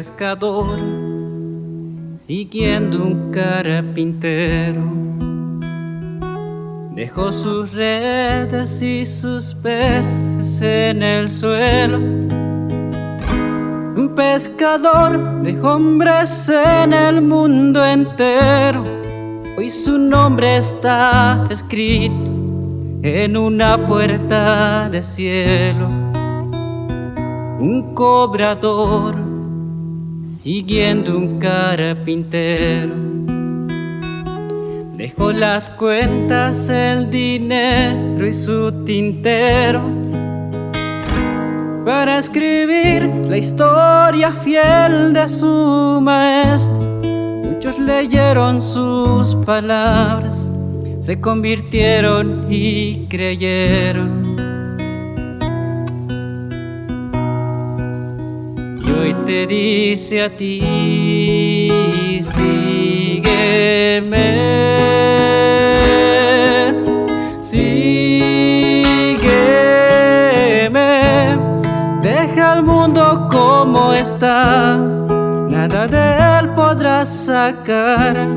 pescador siguiendo un carpintero dejó sus redes y sus peces en el suelo. Un pescador de hombres en el mundo entero, hoy su nombre está escrito en una puerta de cielo. Un cobrador siguiendo un carpintero dejó las cuentas, el dinero y su tintero para escribir la historia fiel de su maestro. Muchos leyeron sus palabras, se convirtieron y creyeron. Y hoy te dice a ti, sígueme, sígueme. Deja el mundo como está, nada de él podrás sacar.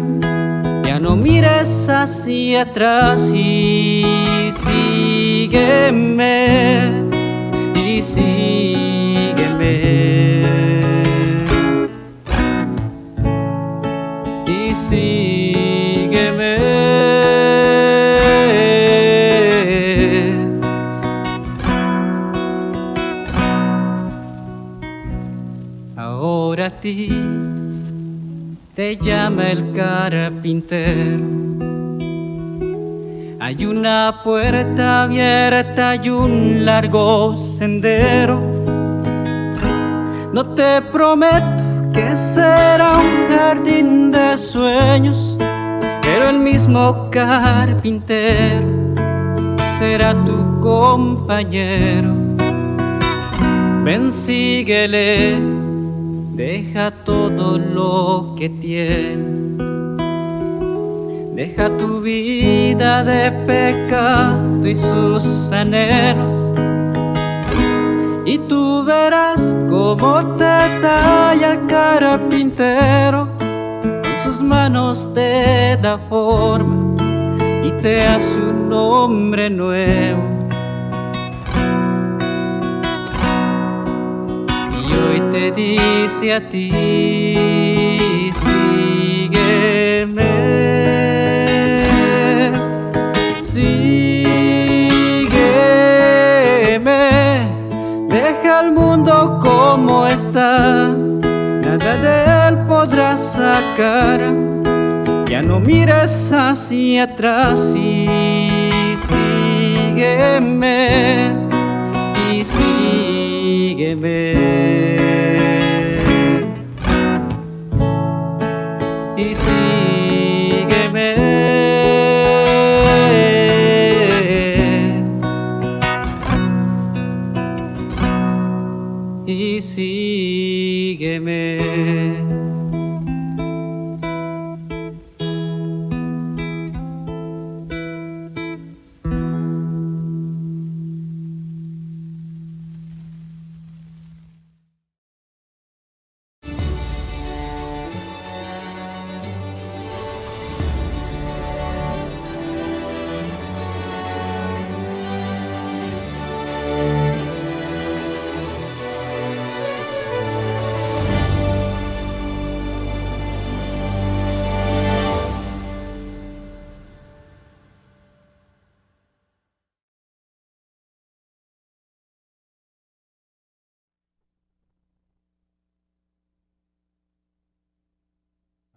Ya no mires hacia atrás y sígueme, y sígueme, y sígueme. Ahora a ti te llama el carpintero. Hay una puerta abierta y un largo sendero. No te prometo que será un jardín de sueños, pero el mismo carpintero será tu compañero. Ven, síguele, deja todo lo que tienes. Deja tu vida de pecado y sus anhelos, y tú verás cómo te talla el carpintero. Con sus manos te da forma y te hace un hombre nuevo. Y hoy te dice a ti, sígueme, sígueme. Deja el mundo como está, nada de él podrás sacar. Ya no mires hacia atrás y sígueme, y sígueme, y sígueme, y sígueme.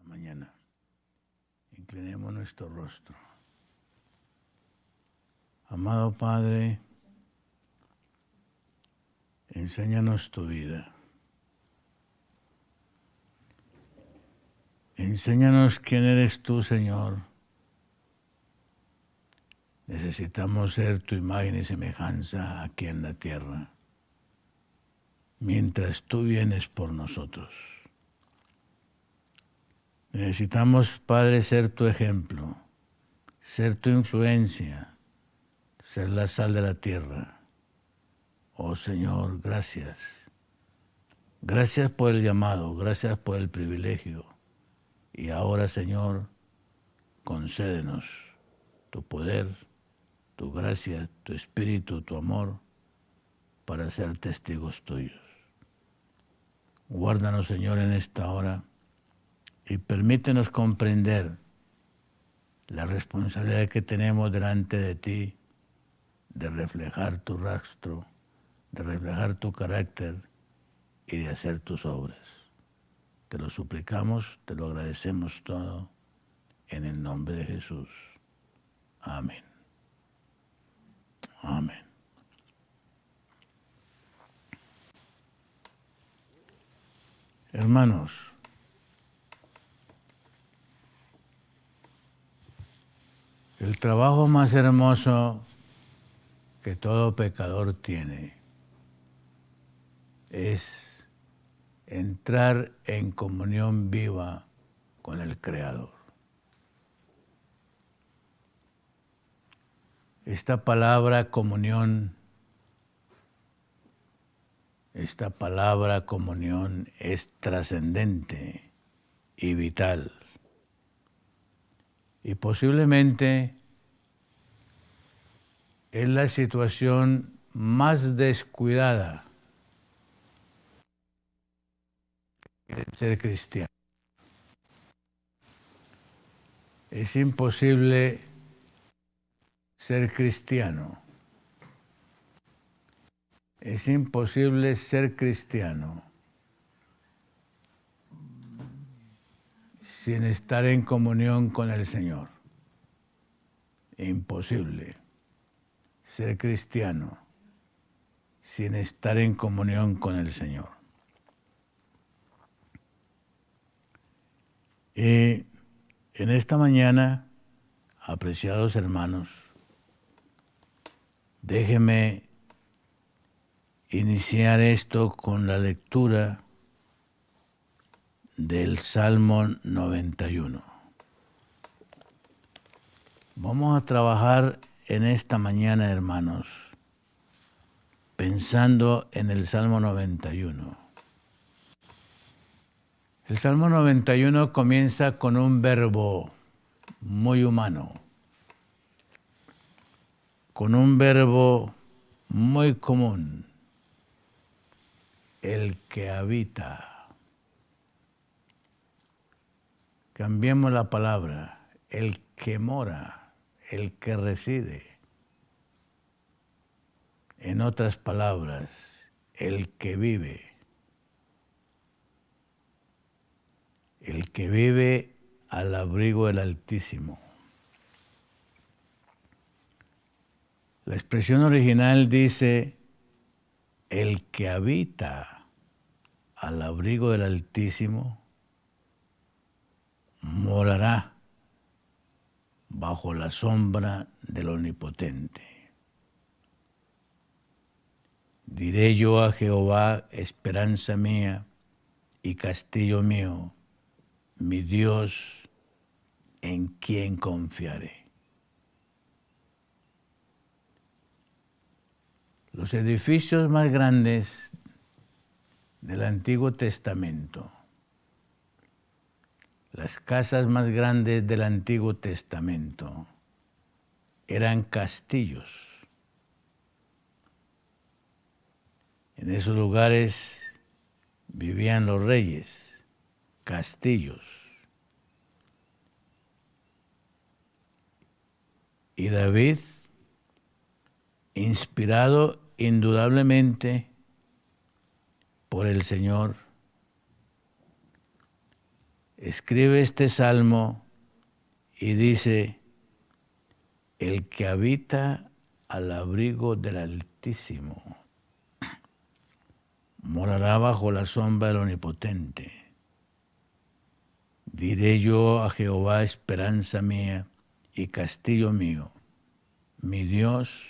Mañana, inclinemos nuestro rostro. Amado Padre, enséñanos tu vida. Enséñanos quién eres tú, Señor. Necesitamos ser tu imagen y semejanza aquí en la tierra, mientras tú vienes por nosotros. Necesitamos, Padre, ser tu ejemplo, ser tu influencia, ser la sal de la tierra. Oh Señor, gracias. Gracias por el llamado, gracias por el privilegio. Y ahora, Señor, concédenos tu poder, tu gracia, tu espíritu, tu amor, para ser testigos tuyos. Guárdanos, Señor, en esta hora y permítenos comprender la responsabilidad que tenemos delante de ti de reflejar tu rastro, de reflejar tu carácter y de hacer tus obras. Te lo suplicamos, te lo agradecemos todo, en el nombre de Jesús. Amén. Amén. Hermanos, el trabajo más hermoso que todo pecador tiene es entrar en comunión viva con el Creador. Esta palabra comunión es trascendente y vital. Y posiblemente es la situación más descuidada de ser cristiano. Es imposible ser cristiano. Es imposible ser cristiano sin estar en comunión con el Señor. Imposible ser cristiano sin estar en comunión con el Señor. Y en esta mañana, apreciados hermanos, déjenme iniciar esto con la lectura del Salmo 91. Vamos a trabajar en esta mañana, hermanos, pensando en el Salmo 91. El Salmo 91 comienza con un verbo muy humano, con un verbo muy común, el que habita. Cambiemos la palabra, el que mora, el que reside. En otras palabras, el que vive. El que vive al abrigo del Altísimo. La expresión original dice, el que habita al abrigo del Altísimo morará bajo la sombra del Omnipotente. Diré yo a Jehová, esperanza mía y castillo mío, mi Dios, en quien confiaré. Los edificios más grandes del Antiguo Testamento, las casas más grandes del Antiguo Testamento eran castillos. En esos lugares vivían los reyes, castillos. Y David, inspirado indudablemente por el Señor, escribe este salmo y dice, el que habita al abrigo del Altísimo morará bajo la sombra del Omnipotente. Diré yo a Jehová, esperanza mía y castillo mío, mi Dios,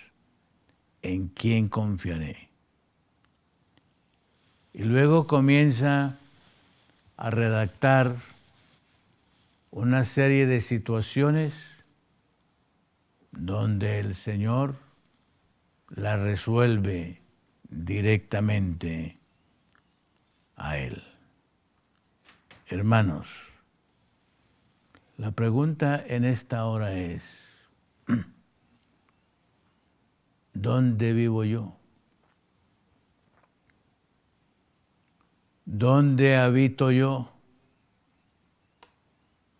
en quien confiaré. Y luego comienza a redactar una serie de situaciones donde el Señor la resuelve directamente a Él. Hermanos, la pregunta en esta hora es, ¿dónde vivo yo? ¿Dónde habito yo?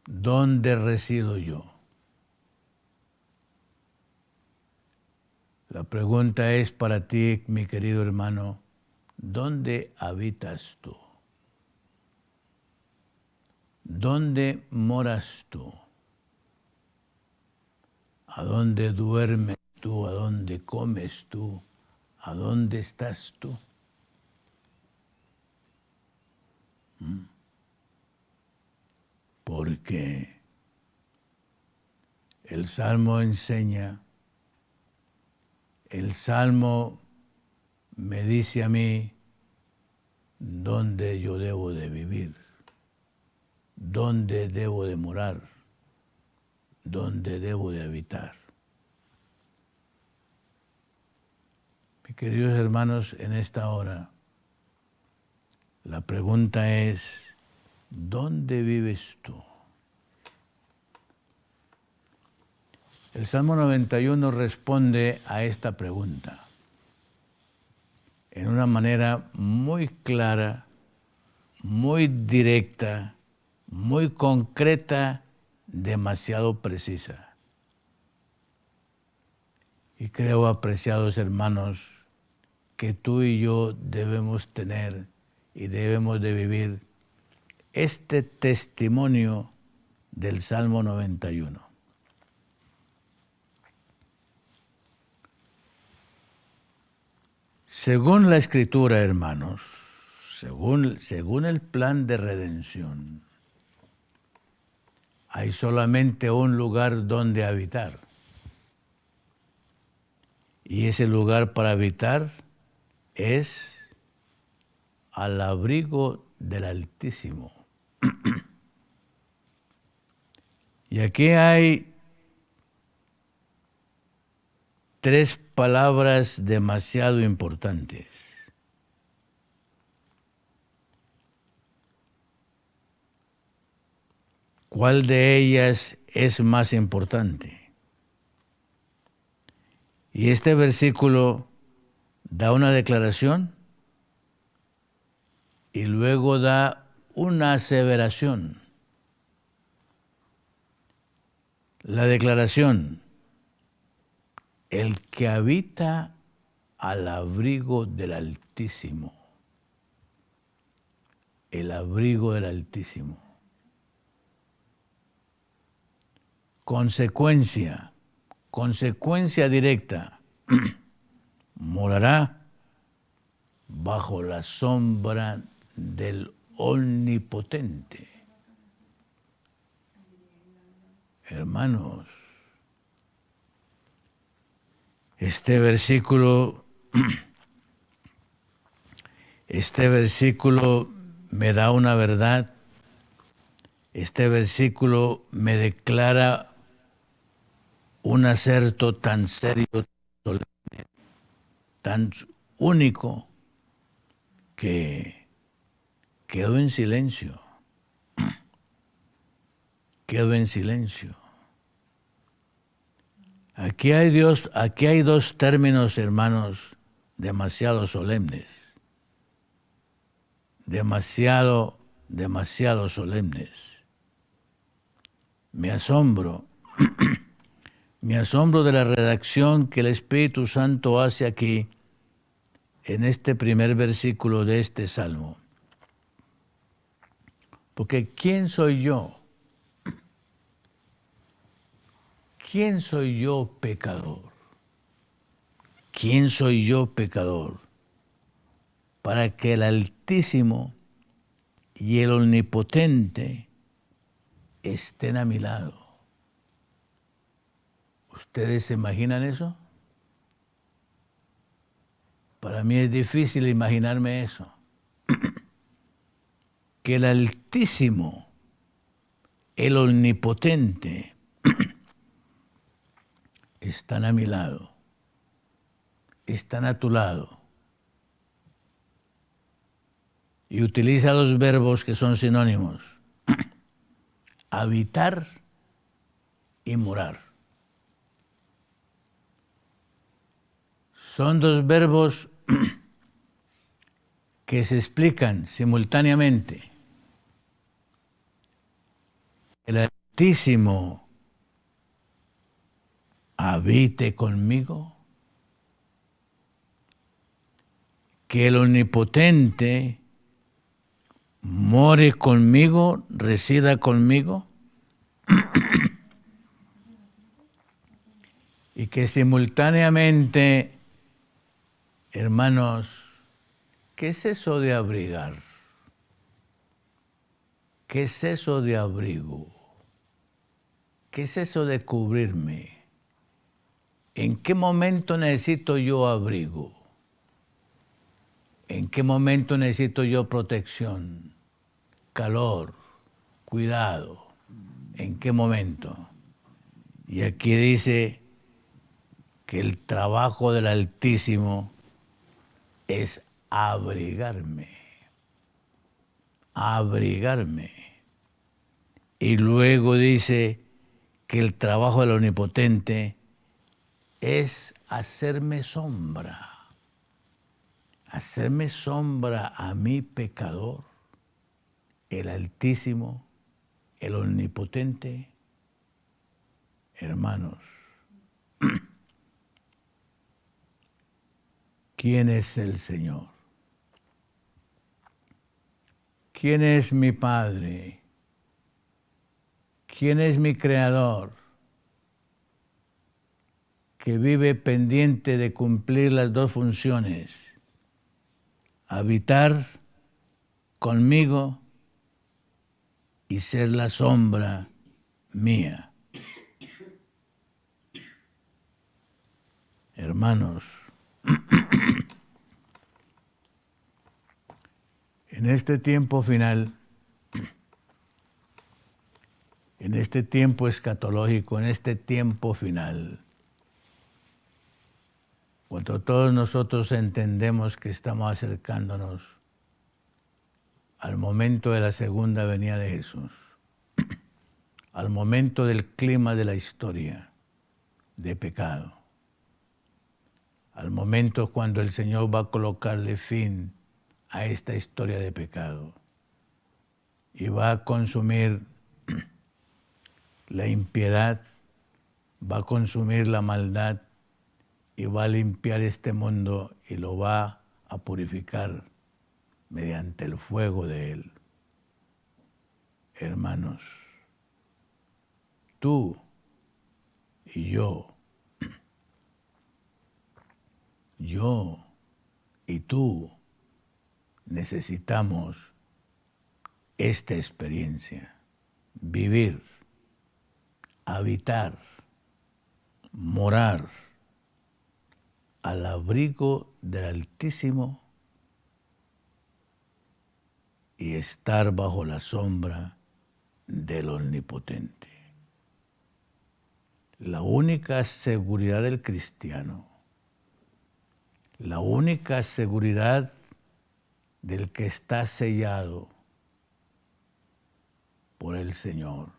¿Dónde resido yo? La pregunta es para ti, mi querido hermano, ¿dónde habitas tú? ¿Dónde moras tú? ¿A dónde duermes tú? ¿A dónde comes tú? ¿A dónde estás tú? Porque el Salmo enseña, el Salmo me dice a mí dónde yo debo de vivir, dónde debo de morar, dónde debo de habitar. Mis queridos hermanos, en esta hora, la pregunta es, ¿dónde vives tú? El Salmo 91 responde a esta pregunta en una manera muy clara, muy directa, muy concreta, demasiado precisa. Y creo, apreciados hermanos, que tú y yo debemos tener y debemos de vivir este testimonio del Salmo 91. Según la Escritura, hermanos, según el plan de redención, hay solamente un lugar donde habitar. Y ese lugar para habitar es al abrigo del Altísimo. Y aquí hay tres palabras demasiado importantes. ¿Cuál de ellas es más importante? Y este versículo da una declaración y luego da una aseveración. La declaración: el que habita al abrigo del Altísimo. El abrigo del Altísimo. Consecuencia directa, morará bajo la sombra del Omnipotente. Hermanos, este versículo me da una verdad. Este versículo me declara un acerto tan serio, tan único, que quedo en silencio. Quedo en silencio. Aquí hay dos términos, hermanos, demasiado solemnes. Demasiado solemnes. Me asombro de la redacción que el Espíritu Santo hace aquí en este primer versículo de este Salmo. Porque ¿quién soy yo? ¿Quién soy yo, pecador? ¿Quién soy yo, pecador? Para que el Altísimo y el Omnipotente estén a mi lado. ¿Ustedes se imaginan eso? Para mí es difícil imaginarme eso. Que el Altísimo, el Omnipotente, están a mi lado, están a tu lado. y utiliza dos verbos que son sinónimos: habitar y morar. Son dos verbos que se explican simultáneamente. El Altísimo habite conmigo, que el Omnipotente more conmigo, resida conmigo, y que simultáneamente, hermanos, ¿qué es eso de abrigar? ¿Qué es eso de abrigo? ¿Qué es eso de cubrirme? ¿En qué momento necesito yo abrigo? ¿En qué momento necesito yo protección, calor, cuidado? ¿En qué momento? Y aquí dice que el trabajo del Altísimo es abrigarme. Abrigarme. Y luego dice que el trabajo del Omnipotente es hacerme sombra. Hacerme sombra a mi pecador, el Altísimo, el Omnipotente. Hermanos, ¿quién es el Señor? ¿Quién es mi Padre? ¿Quién es mi Creador? Que vive pendiente de cumplir las dos funciones: habitar conmigo y ser la sombra mía. Hermanos, en este tiempo final, en este tiempo escatológico, en este tiempo final, cuando todos nosotros entendemos que estamos acercándonos al momento de la segunda venida de Jesús, al momento del clima de la historia de pecado, al momento cuando el Señor va a colocarle fin a esta historia de pecado y va a consumir la impiedad, va a consumir la maldad y va a limpiar este mundo y lo va a purificar mediante el fuego de Él. Hermanos, tú y yo y tú necesitamos esta experiencia, vivir, habitar, morar al abrigo del Altísimo y estar bajo la sombra del Omnipotente. La única seguridad del cristiano, la única seguridad del que está sellado por el Señor.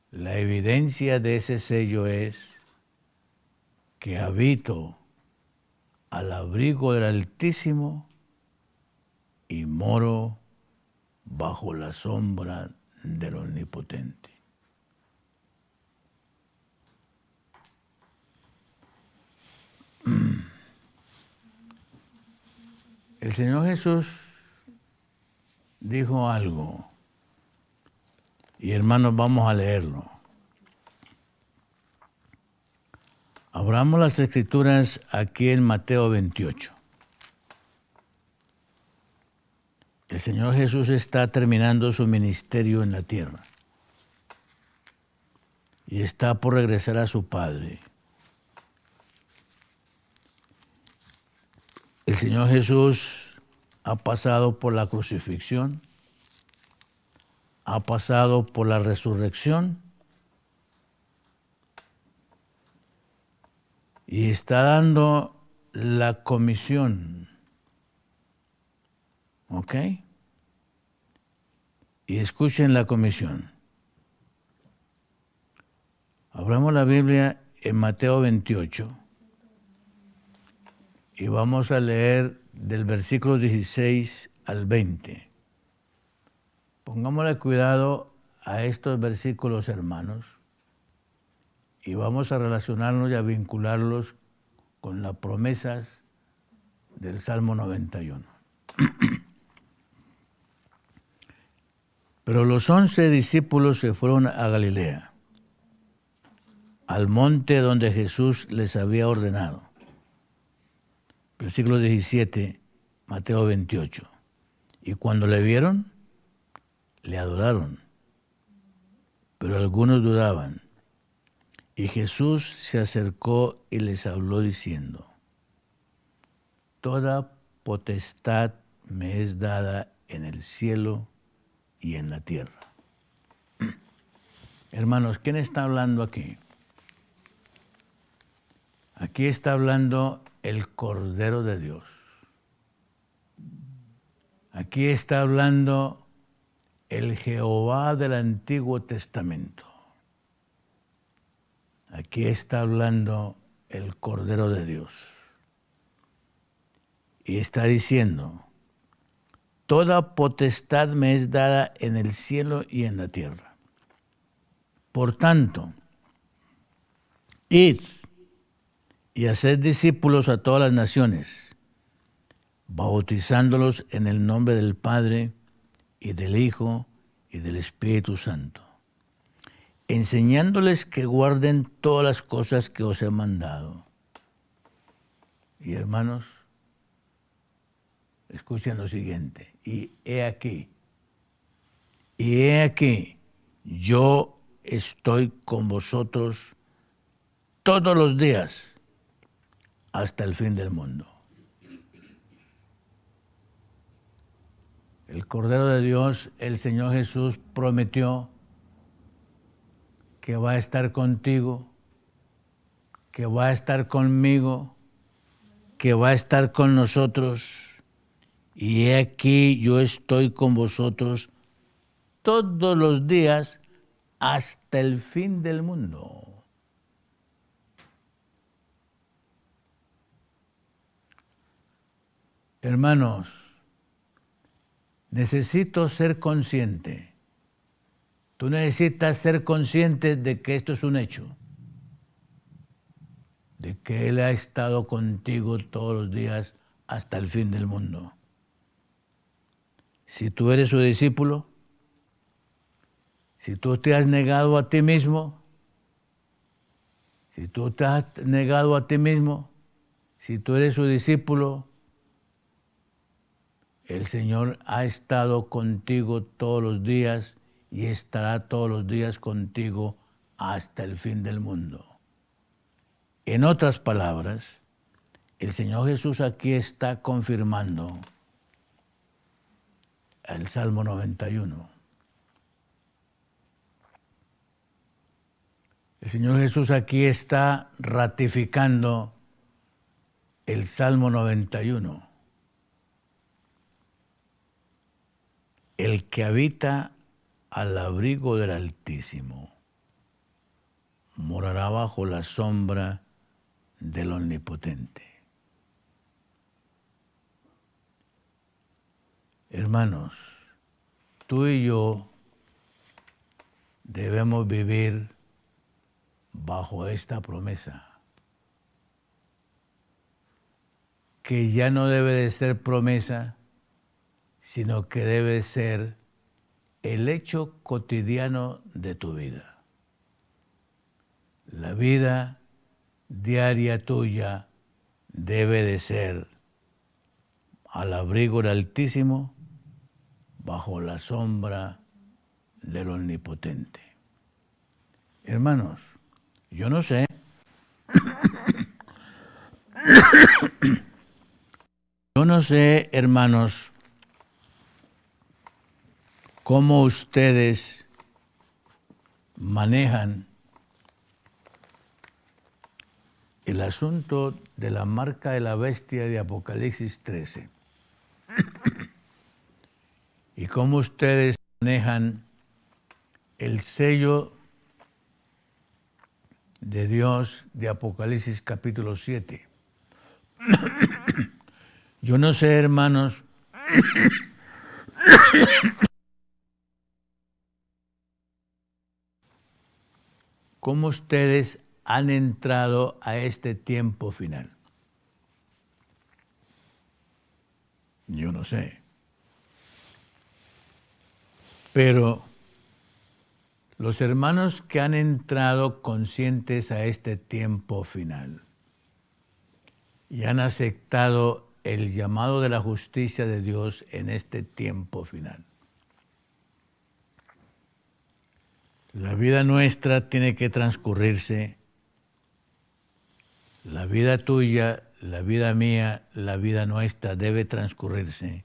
La evidencia de ese sello es que habito al abrigo del Altísimo y moro bajo la sombra del Omnipotente. El Señor Jesús dijo algo, y hermanos, vamos a leerlo. Abramos las Escrituras aquí en Mateo 28. El Señor Jesús está terminando su ministerio en la tierra y está por regresar a su Padre. El Señor Jesús ha pasado por la crucifixión, ha pasado por la resurrección y está dando la comisión ¿Ok? Y escuchen la comisión. Abramos la Biblia en Mateo 28 y vamos a leer del versículo 16 al 20. Pongámosle cuidado a estos versículos, hermanos, y vamos a relacionarnos y a vincularlos con las promesas del Salmo 91. Pero los 11 discípulos se fueron a Galilea, al monte donde Jesús les había ordenado. Versículo 17, Mateo 28. Y cuando le vieron, le adoraron, pero algunos dudaban. Y Jesús se acercó y les habló diciendo: Toda potestad me es dada en el cielo y en la tierra. Hermanos, ¿quién está hablando aquí? Aquí está hablando el Cordero de Dios. Aquí está hablando el Jehová del Antiguo Testamento. Aquí está hablando el Cordero de Dios. Y está diciendo: Toda potestad me es dada en el cielo y en la tierra. Por tanto, id y haced discípulos a todas las naciones, bautizándolos en el nombre del Padre y del Hijo y del Espíritu Santo, enseñándoles que guarden todas las cosas que os he mandado. Y hermanos, escuchen lo siguiente: y he aquí, yo estoy con vosotros todos los días hasta el fin del mundo. El Cordero de Dios, el Señor Jesús, prometió que va a estar contigo, que va a estar conmigo, que va a estar con nosotros. Y he aquí, yo estoy con vosotros todos los días hasta el fin del mundo. Hermanos, necesito ser consciente. Tú necesitas ser consciente de que esto es un hecho, de que Él ha estado contigo todos los días hasta el fin del mundo. Si tú eres su discípulo, si tú te has negado a ti mismo, si tú te has negado a ti mismo, si tú eres su discípulo, el Señor ha estado contigo todos los días y estará todos los días contigo hasta el fin del mundo. En otras palabras, el Señor Jesús aquí está confirmando el Salmo 91. El Señor Jesús aquí está ratificando el Salmo 91. El que habita al abrigo del Altísimo morará bajo la sombra del Omnipotente. Hermanos, tú y yo debemos vivir bajo esta promesa, que ya no debe de ser promesa, sino que debe ser el hecho cotidiano de tu vida. La vida diaria tuya debe de ser al abrigo del Altísimo, bajo la sombra del Omnipotente. Hermanos, yo no sé, hermanos, cómo ustedes manejan el asunto de la marca de la bestia de Apocalipsis 13. y cómo ustedes manejan el sello de Dios de Apocalipsis capítulo 7. Yo no sé, hermanos, cómo ustedes han entrado a este tiempo final. Yo no sé. Pero los hermanos que han entrado conscientes a este tiempo final y han aceptado el llamado de la justicia de Dios en este tiempo final. La vida nuestra tiene que transcurrirse, la vida tuya, la vida mía, la vida nuestra debe transcurrirse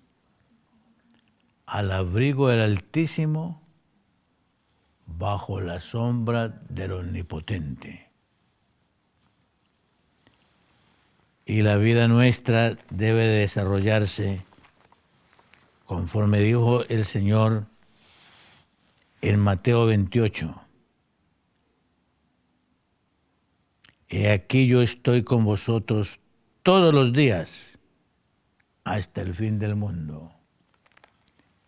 al abrigo del Altísimo, bajo la sombra del Omnipotente. Y la vida nuestra debe desarrollarse conforme dijo el Señor en Mateo 28. He aquí yo estoy con vosotros todos los días hasta el fin del mundo.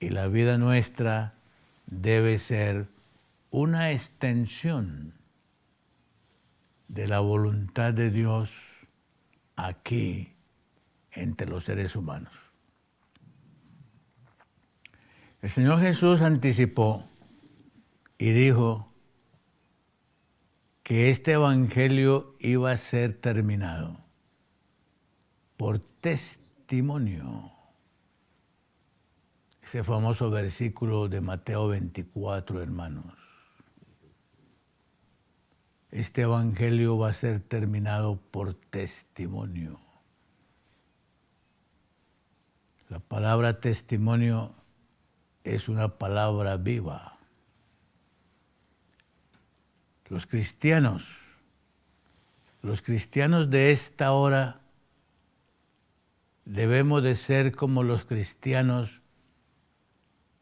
Y la vida nuestra debe ser una extensión de la voluntad de Dios aquí entre los seres humanos. El Señor Jesús anticipó y dijo que este evangelio iba a ser terminado por testimonio. Ese famoso versículo de Mateo 24, hermanos. Este evangelio va a ser terminado por testimonio. La palabra testimonio es una palabra viva. Los cristianos de esta hora debemos de ser como los cristianos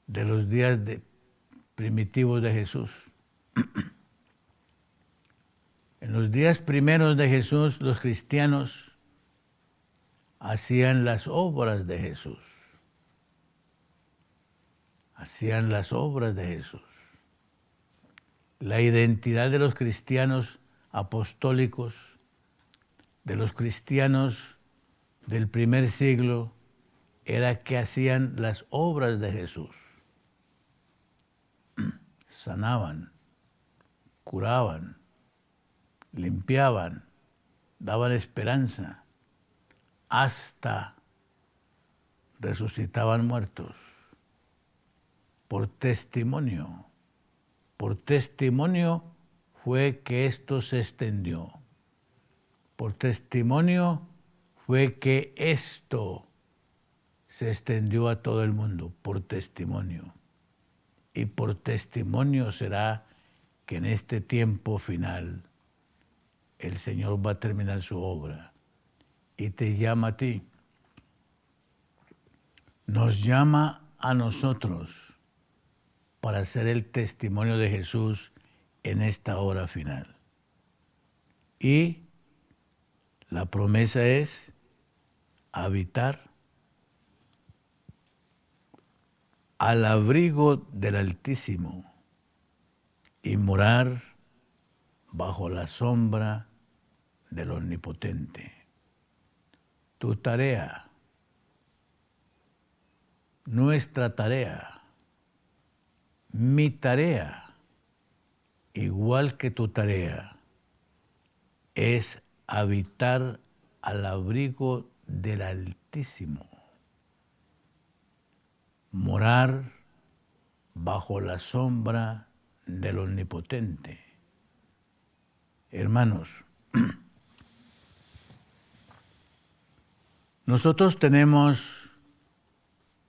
de los días primitivos de Jesús. En los días primeros de Jesús, los cristianos hacían las obras de Jesús. Hacían las obras de Jesús. La identidad de los cristianos apostólicos, de los cristianos del primer siglo, era que hacían las obras de Jesús. Sanaban, curaban, limpiaban, daban esperanza, hasta resucitaban muertos. Por testimonio fue que esto se extendió. Por testimonio fue que esto se extendió a todo el mundo, por testimonio. Y por testimonio será que en este tiempo final el Señor va a terminar su obra y te llama a ti. Nos llama a nosotros para ser el testimonio de Jesús en esta hora final. Y la promesa es habitar al abrigo del Altísimo y morar bajo la sombra del Omnipotente. Tu tarea, nuestra tarea, mi tarea, igual que tu tarea, es habitar al abrigo del Altísimo. Morar bajo la sombra del Omnipotente. Hermanos, nosotros tenemos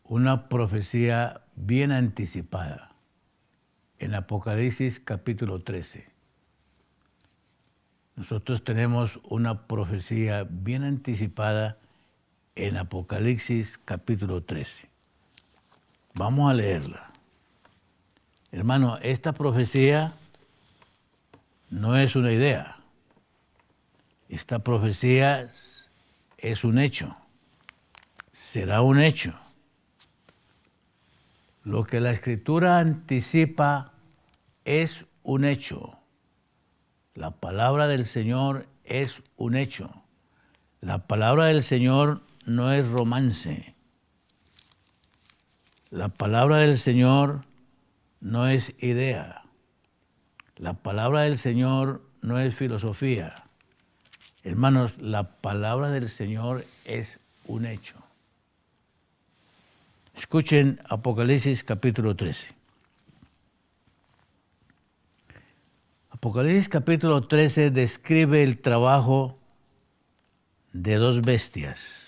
una profecía bien anticipada en Apocalipsis capítulo 13. Nosotros tenemos una profecía bien anticipada en Apocalipsis capítulo 13. Vamos a leerla. Hermano, esta profecía no es una idea. Esta profecía es un hecho. Será un hecho. Lo que la Escritura anticipa es un hecho. La palabra del Señor es un hecho. La palabra del Señor no es romance. La palabra del Señor no es idea. La palabra del Señor no es filosofía. Hermanos, la palabra del Señor es un hecho. Escuchen Apocalipsis capítulo 13. Apocalipsis capítulo 13 describe el trabajo de dos bestias.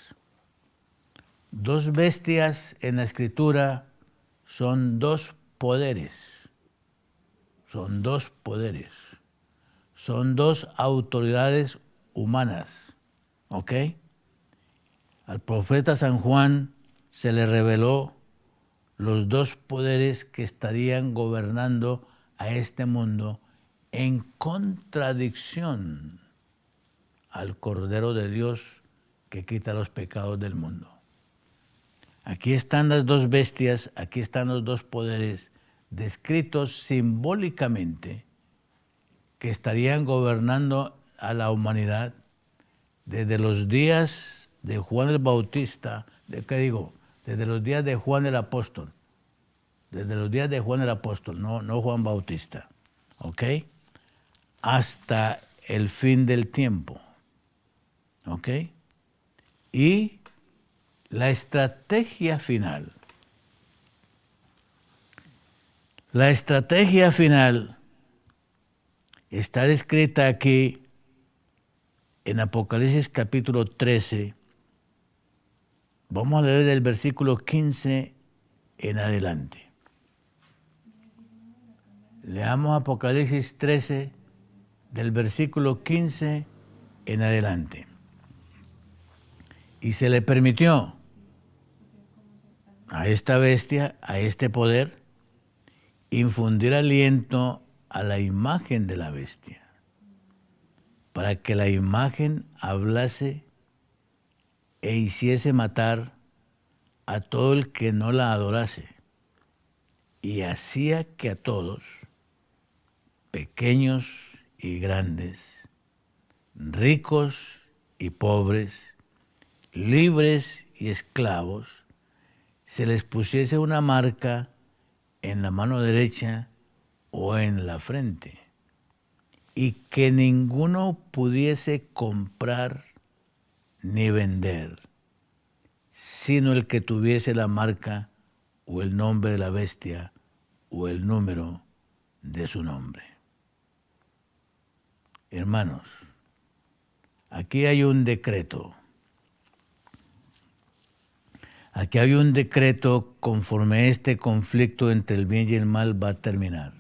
Dos bestias en la Escritura son dos poderes. Son dos poderes. Son dos autoridades humanas. ¿Ok? Al profeta San Juan se le reveló los dos poderes que estarían gobernando a este mundo en contradicción al Cordero de Dios que quita los pecados del mundo. Aquí están las dos bestias, aquí están los dos poderes descritos simbólicamente que estarían gobernando a la humanidad desde los días de Juan el Bautista, desde los días de Juan el Apóstol, desde los días de Juan el Apóstol, no Juan Bautista, ¿ok? Hasta el fin del tiempo, ¿ok? Y la estrategia final. La estrategia final está descrita aquí en Apocalipsis capítulo 13. Vamos a leer del versículo 15 en adelante. Leamos Apocalipsis 13 del versículo 15 en adelante. Y se le permitió a esta bestia, a este poder, infundir aliento a la imagen de la bestia, para que la imagen hablase e hiciese matar a todo el que no la adorase, y hacía que a todos, pequeños y grandes, ricos y pobres, libres y esclavos, se les pusiese una marca en la mano derecha o en la frente, y que ninguno pudiese comprar ni vender, sino el que tuviese la marca o el nombre de la bestia o el número de su nombre. Hermanos, aquí hay un decreto. Aquí hay un decreto conforme este conflicto entre el bien y el mal va a terminar.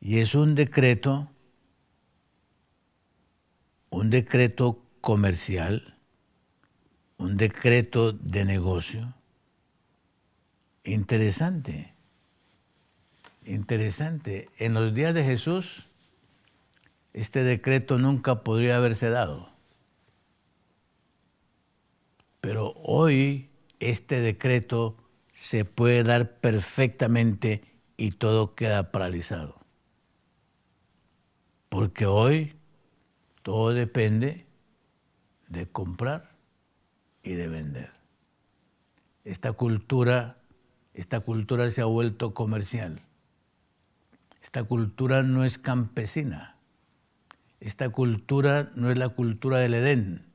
Y es un decreto comercial, un decreto de negocio. Interesante. En los días de Jesús, este decreto nunca podría haberse dado. Pero hoy este decreto se puede dar perfectamente y todo queda paralizado. Porque hoy todo depende de comprar y de vender. Esta cultura se ha vuelto comercial. Esta cultura no es campesina. Esta cultura no es la cultura del Edén,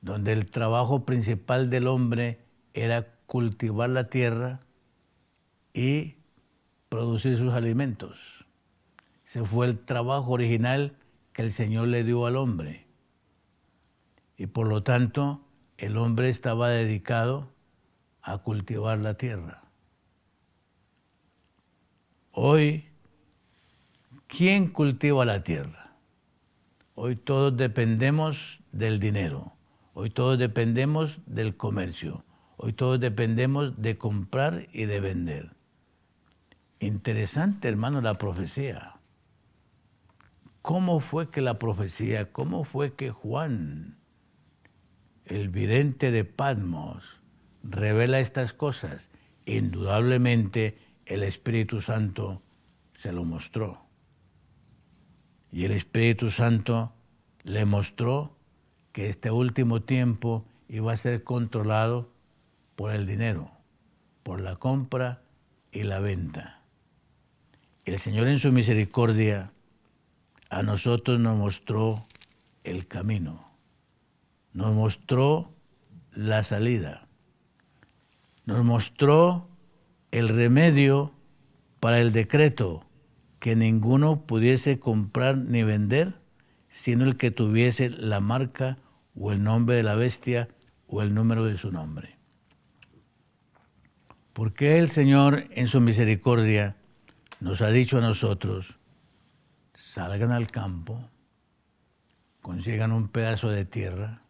donde el trabajo principal del hombre era cultivar la tierra y producir sus alimentos. Ese fue el trabajo original que el Señor le dio al hombre. Y por lo tanto, el hombre estaba dedicado a cultivar la tierra. Hoy, ¿quién cultiva la tierra? Hoy todos dependemos del dinero. Hoy todos dependemos del comercio. Hoy todos dependemos de comprar y de vender. Interesante, hermano, la profecía. ¿Cómo fue que la profecía, cómo fue que Juan, el vidente de Patmos, revela estas cosas? Indudablemente el Espíritu Santo se lo mostró. Y el Espíritu Santo le mostró que este último tiempo iba a ser controlado por el dinero, por la compra y la venta. El Señor en su misericordia a nosotros nos mostró el camino, nos mostró la salida, nos mostró el remedio para el decreto que ninguno pudiese comprar ni vender, sino el que tuviese la marca o el nombre de la bestia o el número de su nombre. Porque el Señor en su misericordia nos ha dicho a nosotros, salgan al campo, consigan un pedazo de tierra,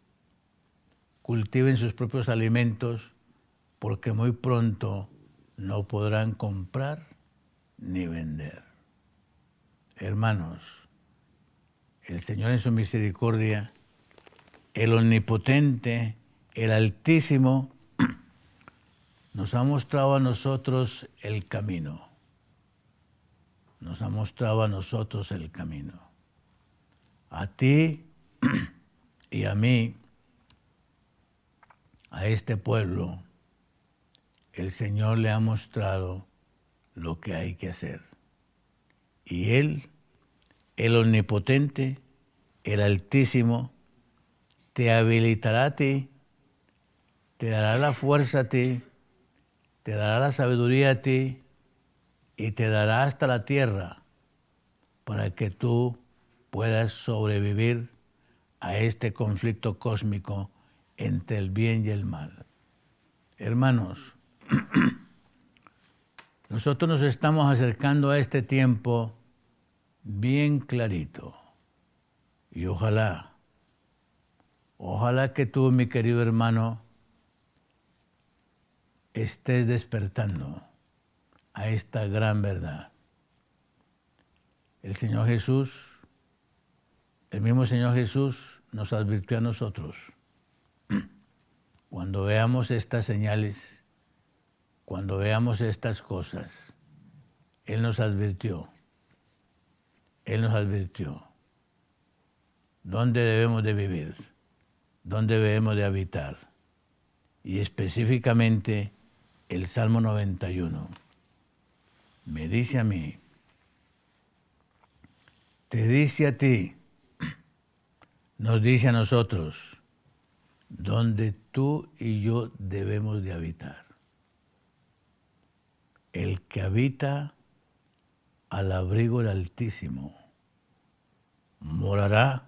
cultiven sus propios alimentos, porque muy pronto no podrán comprar ni vender. Hermanos, el Señor en su misericordia, el Omnipotente, el Altísimo, nos ha mostrado a nosotros el camino. Nos ha mostrado a nosotros el camino. A ti y a mí, a este pueblo, el Señor le ha mostrado lo que hay que hacer. Y Él, el Omnipotente, el Altísimo, te habilitará a ti, te dará la fuerza a ti, te dará la sabiduría a ti y te dará hasta la tierra para que tú puedas sobrevivir a este conflicto cósmico entre el bien y el mal. Hermanos, nosotros nos estamos acercando a este tiempo bien clarito y ojalá que tú, mi querido hermano, estés despertando a esta gran verdad. El Señor Jesús, el mismo Señor Jesús nos advirtió a nosotros. Cuando veamos estas señales, cuando veamos estas cosas, Él nos advirtió. Él nos advirtió dónde debemos de vivir, dónde debemos de habitar. Y específicamente el Salmo 91 me dice a mí, te dice a ti, nos dice a nosotros, donde tú y yo debemos de habitar. El que habita al abrigo del Altísimo morará,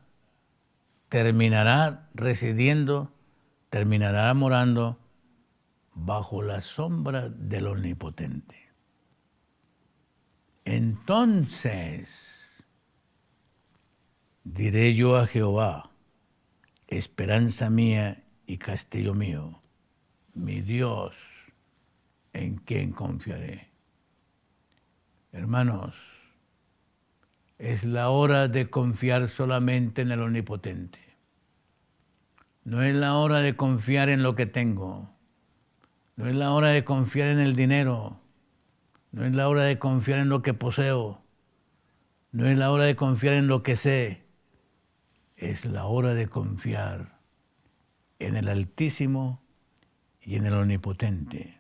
terminará residiendo, terminará morando bajo la sombra del Omnipotente. Entonces diré yo a Jehová, esperanza mía y castillo mío, mi Dios, en quien confiaré. Hermanos, es la hora de confiar solamente en el Omnipotente. No es la hora de confiar en lo que tengo. No es la hora de confiar en el dinero. No es la hora de confiar en lo que poseo. No es la hora de confiar en lo que sé. Es la hora de confiar en el Altísimo y en el Omnipotente.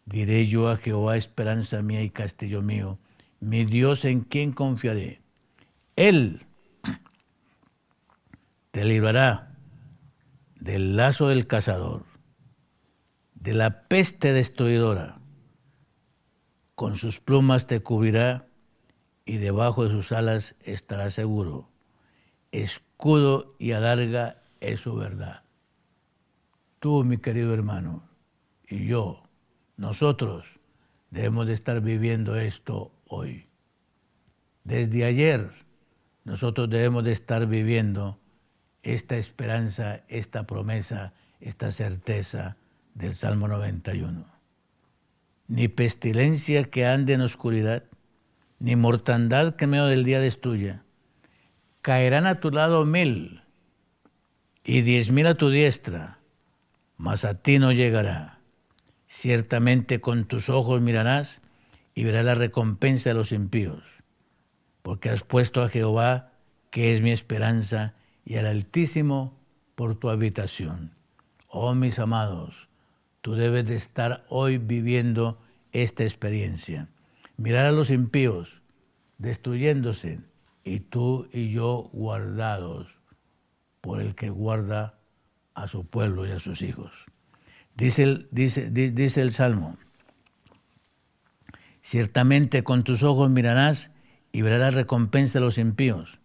Diré yo a Jehová, esperanza mía y castillo mío, mi Dios en quien confiaré. Él te librará del lazo del cazador, de la peste destruidora. Con sus plumas te cubrirá y debajo de sus alas estarás seguro. Escudo y adarga es su verdad. Tú, mi querido hermano, y yo, nosotros debemos de estar viviendo esto hoy. Desde ayer, nosotros debemos de estar viviendo esta esperanza, esta promesa, esta certeza del Salmo 91. Ni pestilencia que ande en oscuridad, ni mortandad que en medio del día destruya. Caerán a tu lado 1000 y 10,000 a tu diestra, mas a ti no llegará. Ciertamente con tus ojos mirarás y verás la recompensa de los impíos, porque has puesto a Jehová, que es mi esperanza, y al Altísimo por tu habitación. Oh, mis amados, tú debes de estar hoy viviendo esta experiencia. Mirar a los impíos destruyéndose y tú y yo guardados por el que guarda a su pueblo y a sus hijos. Dice el Salmo: ciertamente con tus ojos mirarás y verás la recompensa de los impíos,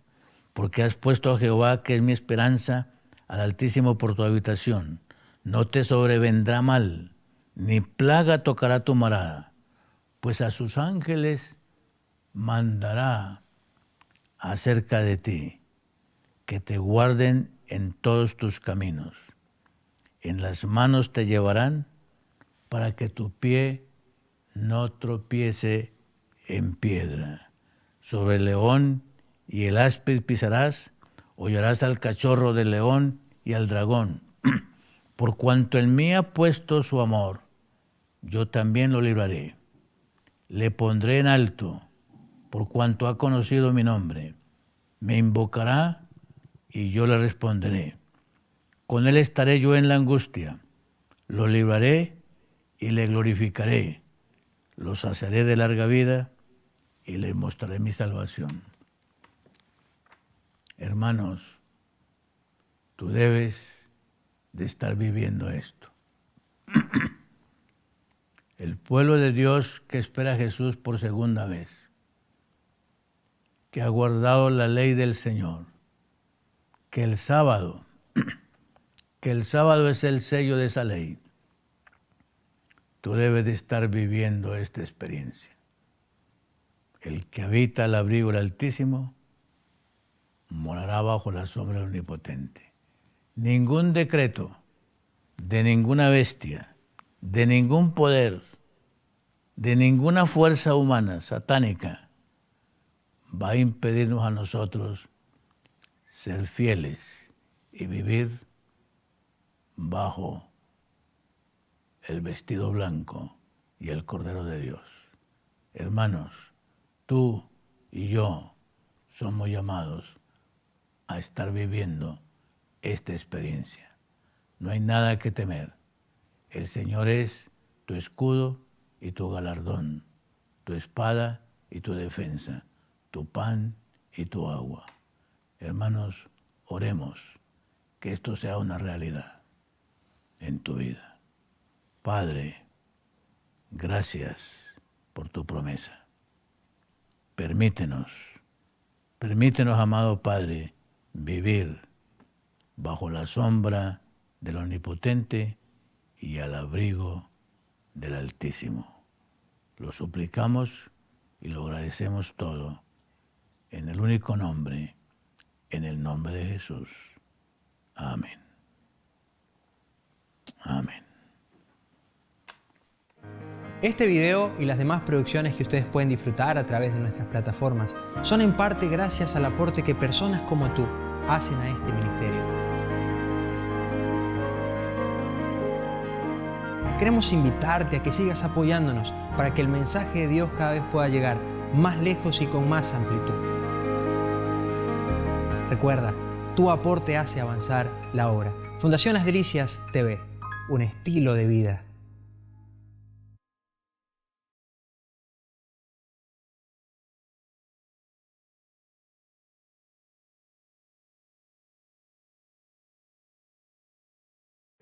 porque has puesto a Jehová, que es mi esperanza, al Altísimo por tu habitación. No te sobrevendrá mal, ni plaga tocará tu morada, pues a sus ángeles mandará acerca de ti, que te guarden en todos tus caminos. En las manos te llevarán para que tu pie no tropiece en piedra. Sobre el león y el áspid pisarás, hollarás al cachorro del león y al dragón. Por cuanto en mí ha puesto su amor, yo también lo libraré. Le pondré en alto, por cuanto ha conocido mi nombre. Me invocará y yo le responderé. Con él estaré yo en la angustia. Lo libraré y le glorificaré. Lo saciaré de larga vida y le mostraré mi salvación. Hermanos, tú debes de estar viviendo esto. El pueblo de Dios que espera a Jesús por segunda vez, que ha guardado la ley del Señor, que el sábado es el sello de esa ley. Tú debes de estar viviendo esta experiencia. El que habita al abrigo del Altísimo morará bajo la sombra del Omnipotente. Ningún decreto de ninguna bestia, de ningún poder, de ninguna fuerza humana satánica va a impedirnos a nosotros ser fieles y vivir bajo el vestido blanco y el Cordero de Dios. Hermanos, tú y yo somos llamados a estar viviendo esta experiencia. No hay nada que temer. El Señor es tu escudo y tu galardón, tu espada y tu defensa, tu pan y tu agua. Hermanos, oremos que esto sea una realidad en tu vida. Padre, gracias por tu promesa. Permítenos, amado Padre, vivir bajo la sombra del Omnipotente y al abrigo del Altísimo. Lo suplicamos y lo agradecemos todo en el único nombre, en el nombre de Jesús. Amén. Amén. Este video y las demás producciones que ustedes pueden disfrutar a través de nuestras plataformas son en parte gracias al aporte que personas como tú hacen a este ministerio. Queremos invitarte a que sigas apoyándonos para que el mensaje de Dios cada vez pueda llegar más lejos y con más amplitud. Recuerda, tu aporte hace avanzar la obra. Fundación Las Delicias TV, un estilo de vida.